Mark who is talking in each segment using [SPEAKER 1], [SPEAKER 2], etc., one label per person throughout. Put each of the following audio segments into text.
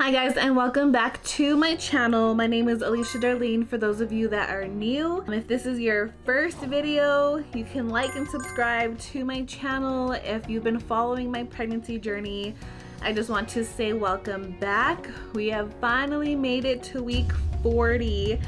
[SPEAKER 1] Hi guys, and welcome back to my channel. My name is Alicia Darleen for those of you that are new. If this is your first video, you can like and subscribe to my channel. If you've been following my pregnancy journey, I just want to say welcome back. We have finally made it to week 40.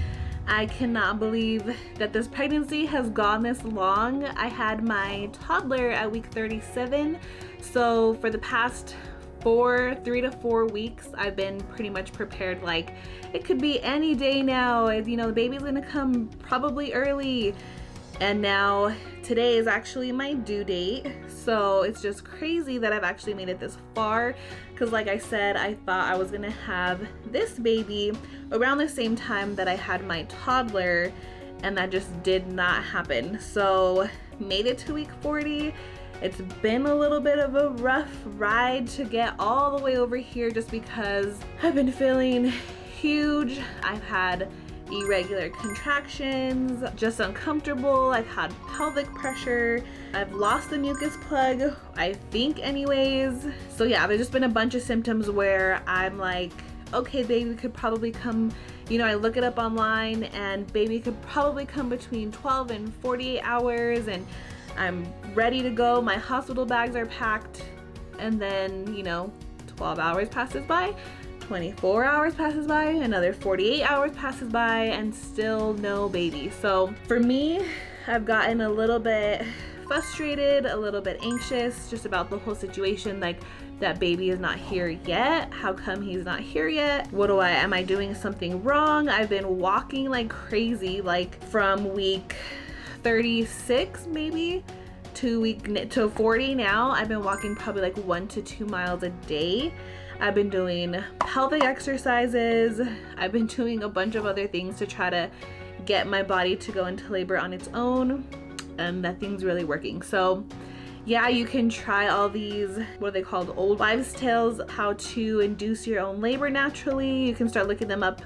[SPEAKER 1] I cannot believe that this pregnancy has gone this long. I had my toddler at week 37, so for the past 3 to 4 weeks I've been pretty much prepared, like it could be any day now, you know, the baby's gonna come probably early, and now today is actually my due date. So it's just crazy that I've actually made it this far, because like I said, I thought I was gonna have this baby around the same time that I had my toddler, and that just did not happen. So made it to week 40. It's been a little bit of a rough ride to get all the way over here just because I've been feeling huge. I've had irregular contractions, just uncomfortable. I've had pelvic pressure. I've lost the mucus plug, I think anyways. So yeah, there's just been a bunch of symptoms where I'm like, okay, baby could probably come, you know, I look it up online and baby could probably come between 12 and 48 hours, and I'm ready to go. My hospital bags are packed, and then, you know, 12 hours passes by, 24 hours passes by, another 48 hours passes by, and still no baby. So for me, I've gotten a little bit frustrated, a little bit anxious just about the whole situation. Like, that baby is not here yet. How come he's not here yet? Am I doing something wrong? I've been walking like crazy, like from week 36 maybe to 40 now. I've been walking probably like 1 to 2 miles a day. I've been doing pelvic exercises. I've been doing a bunch of other things to try to get my body to go into labor on its own, and nothing's really working. So yeah, you can try all these, what are they called, old wives' tales, how to induce your own labor naturally. You can start looking them up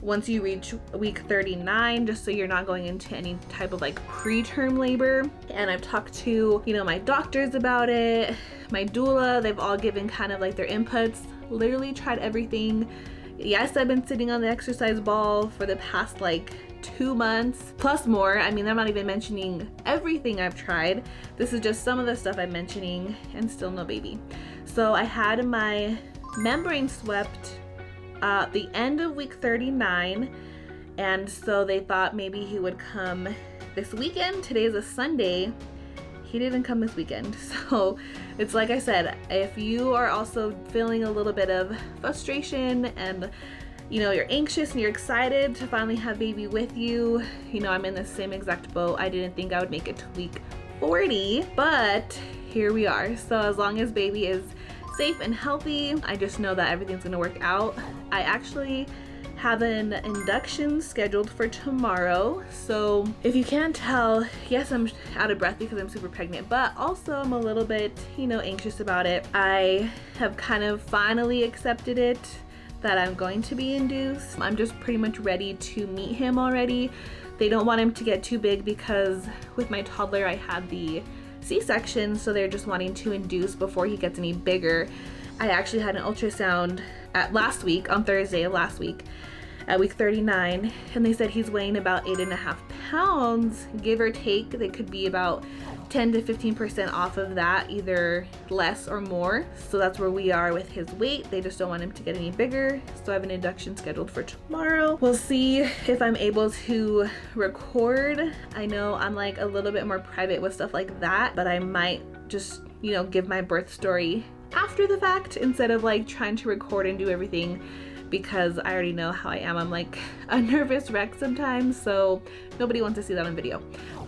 [SPEAKER 1] once you reach week 39, just so you're not going into any type of like preterm labor. And I've talked to, you know, my doctors about it, my doula. They've all given kind of like their inputs. Literally tried everything. Yes, I've been sitting on the exercise ball for the past like 2 months plus more. I mean, I'm not even mentioning everything I've tried. This is just some of the stuff I'm mentioning, and still no baby. So I had my membrane swept the end of week 39, and so they thought maybe he would come this weekend. Today is a Sunday. He didn't come this weekend. So it's like I said, if you are also feeling a little bit of frustration and, you know, you're anxious and you're excited to finally have baby with you, you know, I'm in the same exact boat. I didn't think I would make it to week 40, but here we are. So as long as baby is safe and healthy, I just know that everything's gonna work out. I actually have an induction scheduled for tomorrow. So if you can't tell, yes, I'm out of breath because I'm super pregnant, but also I'm a little bit, you know, anxious about it. I have kind of finally accepted it, that I'm going to be induced. I'm just pretty much ready to meet him already. They don't want him to get too big because with my toddler I had the C-section, so they're just wanting to induce before he gets any bigger. I actually had an ultrasound last week, on Thursday of last week, at week 39, and they said he's weighing about 8.5 pounds, give or take. They could be about 10 to 15% off of that, either less or more. So that's where we are with his weight. They just don't want him to get any bigger. So I have an induction scheduled for tomorrow. We'll see if I'm able to record. I know I'm like a little bit more private with stuff like that, but I might just, you know, give my birth story after the fact instead of like trying to record and do everything, because I already know how I am. I'm like a nervous wreck sometimes, so nobody wants to see that on video.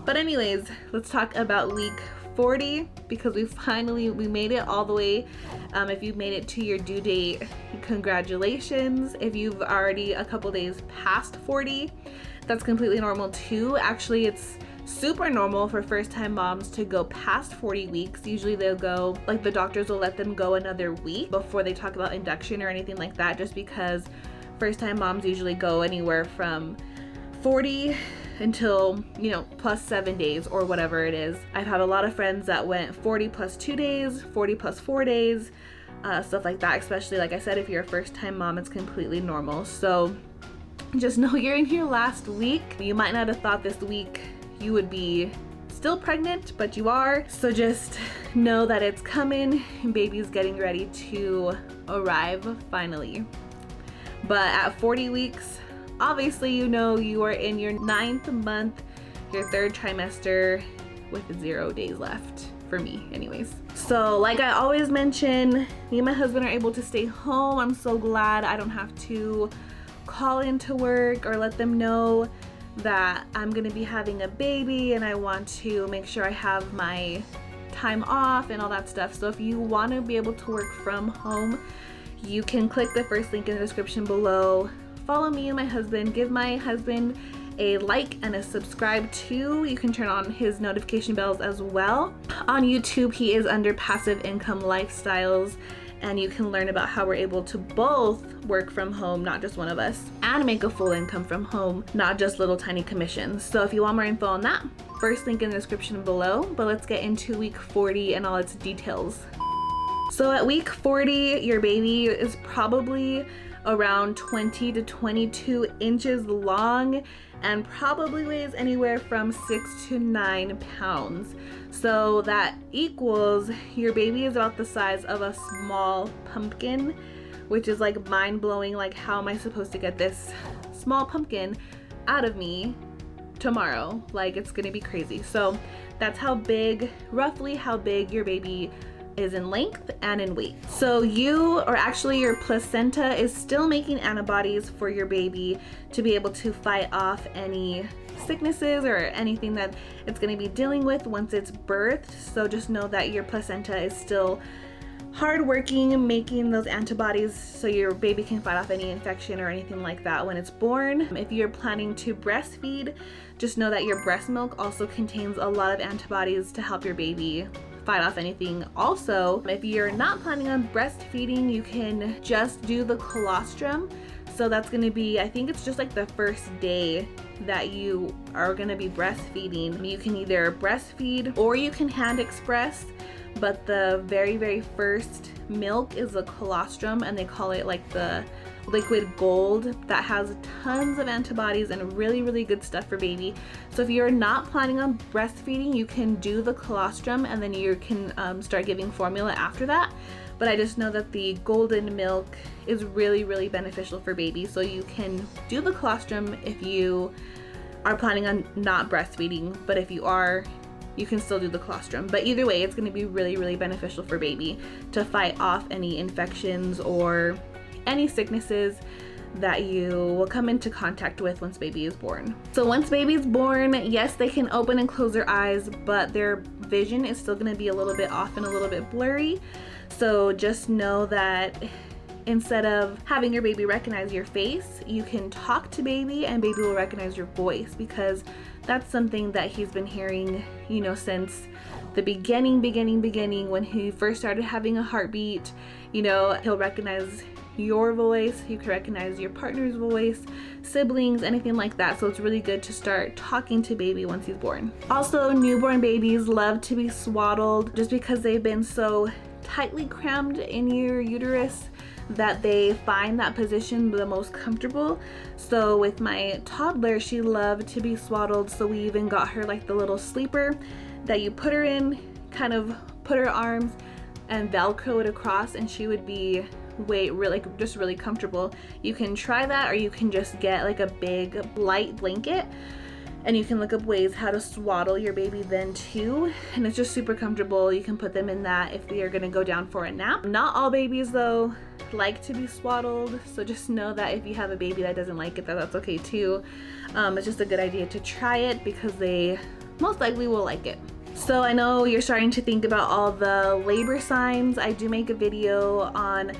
[SPEAKER 1] But anyways, let's talk about week 40, because we made it all the way. If you made it to your due date, congratulations. If you've already a couple days past 40, that's completely normal too. Actually, it's super normal for first-time moms to go past 40 weeks. Usually they'll go, like the doctors will let them go another week before they talk about induction or anything like that, just because first-time moms usually go anywhere from 40 until, you know, plus 7 days or whatever it is. I've had a lot of friends that went 40 plus 2 days, 40 plus 4 days. stuff like that. Especially, like I said, if you're a first-time mom, it's completely normal. So just know you're in your last week. You might not have thought this week you would be still pregnant, but you are. So just know that it's coming and baby's getting ready to arrive finally. But at 40 weeks, obviously you know you are in your 9th month, your 3rd trimester, with 0 days left, for me anyways. So like I always mention, me and my husband are able to stay home. I'm so glad I don't have to call into work or let them know that I'm gonna be having a baby and I want to make sure I have my time off and all that stuff. So if you want to be able to work from home, you can click the first link in the description below. Follow me and my husband. Give my husband a like and a subscribe too. You can turn on his notification bells as well. On YouTube, he is under Passive Income Lifestyles, and you can learn about how we're able to both work from home, not just one of us, and make a full income from home, not just little tiny commissions. So if you want more info on that, first link in the description below. But let's get into week 40 and all its details. So at week 40, your baby is probably around 20 to 22 inches long and probably weighs anywhere from 6 to 9 pounds. So that equals your baby is about the size of a small pumpkin, which is like mind-blowing. Like, how am I supposed to get this small pumpkin out of me tomorrow? Like, it's gonna be crazy. So that's how big, roughly how big your baby is in length and in weight. So you, or actually your placenta, is still making antibodies for your baby to be able to fight off any sicknesses or anything that it's going to be dealing with once it's birthed. So just know that your placenta is still hardworking, making those antibodies so your baby can fight off any infection or anything like that when it's born. If you're planning to breastfeed, just know that your breast milk also contains a lot of antibodies to help your baby fight off anything. Also, if you're not planning on breastfeeding, you can just do the colostrum. So that's going to be, I think it's just like the first day that you are going to be breastfeeding. You can either breastfeed or you can hand express, but the very first milk is a colostrum, and they call it like the liquid gold, that has tons of antibodies and really good stuff for baby. So if you're not planning on breastfeeding, you can do the colostrum and then you can start giving formula after that. But I just know that the golden milk is really beneficial for baby. So you can do the colostrum if you are planning on not breastfeeding, but if you are, you can still do the colostrum. But either way, it's going to be really beneficial for baby to fight off any infections or any sicknesses that you will come into contact with once baby is born. So once baby is born, yes, they can open and close their eyes, but their vision is still going to be a little bit off and a little bit blurry. So just know that instead of having your baby recognize your face, you can talk to baby and baby will recognize your voice, because that's something that he's been hearing, you know, since the beginning when he first started having a heartbeat. You know, he'll recognize your voice, you can recognize your partner's voice, siblings, anything like that. So it's really good to start talking to baby once he's born. Also, newborn babies love to be swaddled just because they've been so tightly crammed in your uterus that they find that position the most comfortable. So with my toddler, she loved to be swaddled, so we even got her like the little sleeper that you put her in, kind of put her arms and velcro it across, and she would be really comfortable. You can try that, or you can just get like a big light blanket and you can look up ways how to swaddle your baby then too, and it's just super comfortable. You can put them in that if they are going to go down for a nap. Not all babies though like to be swaddled, so just know that if you have a baby that doesn't like it, that's okay too. It's just a good idea to try it because they most likely will like it. So I know you're starting to think about all the labor signs. I do make a video on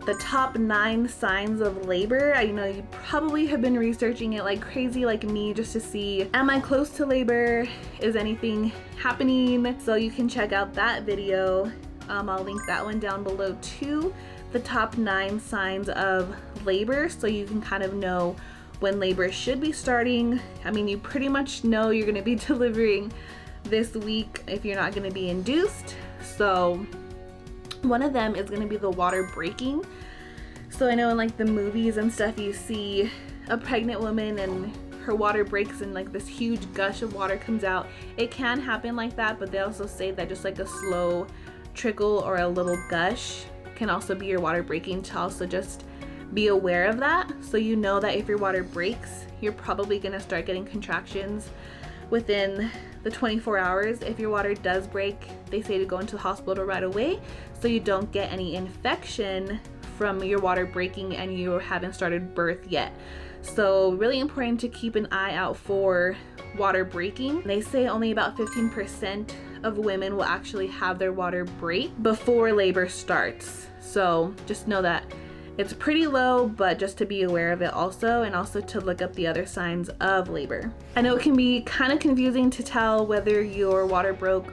[SPEAKER 1] the top 9 signs of labor. I know you probably have been researching it like crazy like me just to see, am I close to labor? Is anything happening? So you can check out that video. I'll link that one down below too. The top 9 signs of labor, so you can kind of know when labor should be starting. I mean, you pretty much know you're going to be delivering this week if you're not going to be induced. So One of them is going to be the water breaking. So I know in like the movies and stuff, you see a pregnant woman and her water breaks and like this huge gush of water comes out. It can happen like that, but they also say that just like a slow trickle or a little gush can also be your water breaking, to also just be aware of that. So you know that if your water breaks, you're probably gonna start getting contractions within the 24 hours. If your water does break, they say to go into the hospital right away so you don't get any infection from your water breaking and you haven't started birth yet. So really important to keep an eye out for water breaking. They say only about 15% of women will actually have their water break before labor starts. So just know that it's pretty low, but just to be aware of it also, and also to look up the other signs of labor. I know it can be kind of confusing to tell whether your water broke,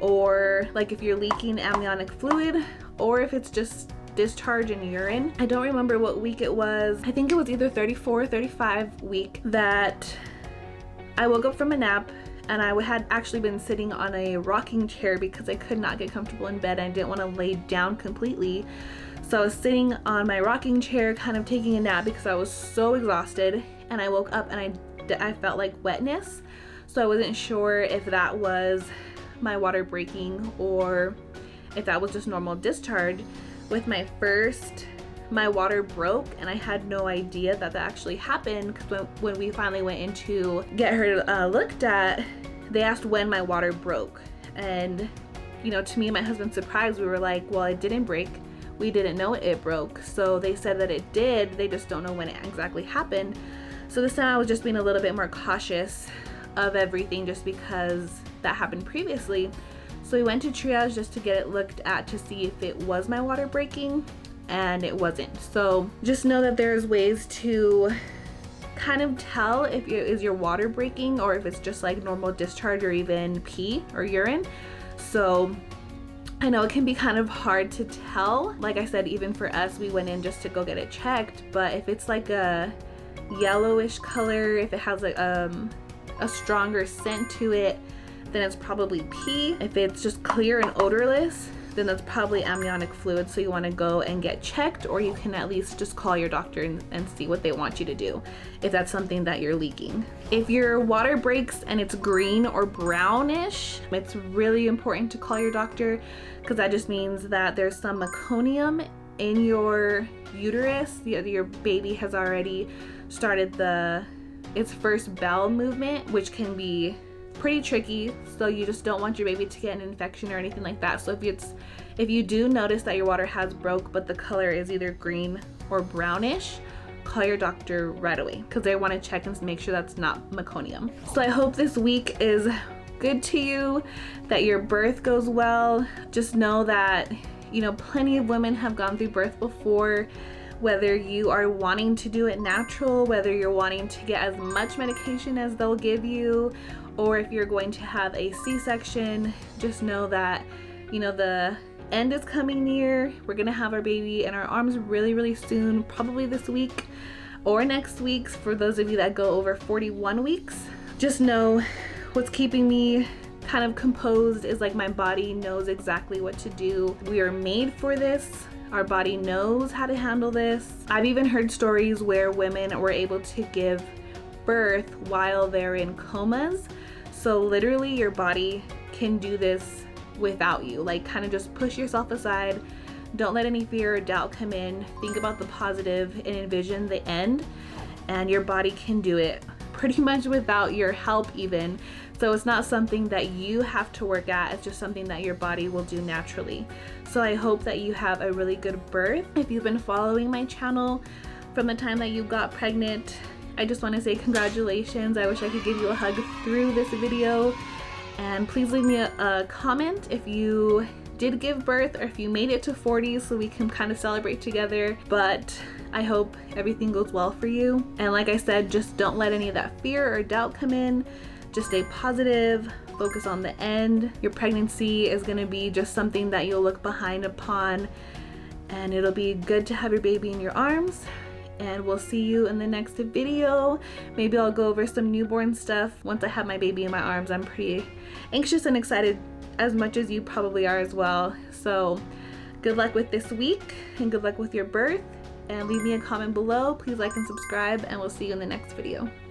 [SPEAKER 1] or like if you're leaking amniotic fluid, or if it's just discharge in urine. I don't remember what week it was. I think it was either 34 or 35 week that I woke up from a nap, and I had actually been sitting on a rocking chair because I could not get comfortable in bed and I didn't want to lay down completely. So I was sitting on my rocking chair kind of taking a nap because I was so exhausted, and I woke up and I felt like wetness. So I wasn't sure if that was my water breaking or if that was just normal discharge. With my first, my water broke and I had no idea that that actually happened, because when we finally went in to get her looked at, they asked when my water broke. And you know, to me and my husband's surprise, we were like, well, it didn't break. We didn't know it broke. So they said that it did, they just don't know when it exactly happened. So this time I was just being a little bit more cautious of everything just because that happened previously. So we went to triage just to get it looked at to see if it was my water breaking, and it wasn't. So just know that there's ways to kind of tell if it is your water breaking or if it's just like normal discharge or even pee or urine. So I know it can be kind of hard to tell. Like I said, even for us, we went in just to go get it checked, but if it's like a yellowish color, if it has like a stronger scent to it, then it's probably pee. If it's just clear and odorless, then that's probably amniotic fluid. So you want to go and get checked, or you can at least just call your doctor and see what they want you to do if that's something that you're leaking. If your water breaks and it's green or brownish, it's really important to call your doctor, because that just means that there's some meconium in your uterus. Your baby has already started its first bowel movement, which can be pretty tricky. So you just don't want your baby to get an infection or anything like that. So if you do notice that your water has broke but the color is either green or brownish, call your doctor right away, because they want to check and make sure that's not meconium. So I hope this week is good to you, that your birth goes well. Just know that, you know, plenty of women have gone through birth before. Whether you are wanting to do it natural, whether you're wanting to get as much medication as they'll give you, or if you're going to have a C-section, just know that, you know, the end is coming near. We're gonna have our baby in our arms really, really soon, probably this week or next week for those of you that go over 41 weeks. Just know what's keeping me kind of composed is like my body knows exactly what to do. We are made for this. Our body knows how to handle this. I've even heard stories where women were able to give birth while they're in comas. So literally your body can do this without you. Like, kind of just push yourself aside. Don't let any fear or doubt come in. Think about the positive and envision the end, and your body can do it pretty much without your help even. So it's not something that you have to work at, it's just something that your body will do naturally. So I hope that you have a really good birth. If you've been following my channel from the time that you got pregnant, I just want to say congratulations. I wish I could give you a hug through this video. And please leave me a comment if you did give birth or if you made it to 40 so we can kind of celebrate together. But I hope everything goes well for you. And like I said, just don't let any of that fear or doubt come in. Just stay positive, focus on the end. Your pregnancy is gonna be just something that you'll look behind upon, and it'll be good to have your baby in your arms. And we'll see you in the next video. Maybe I'll go over some newborn stuff once I have my baby in my arms. I'm pretty anxious and excited, as much as you probably are as well. So Good luck with this week and good luck with your birth. And leave me a comment below. Please like and subscribe, and we'll see you in the next video.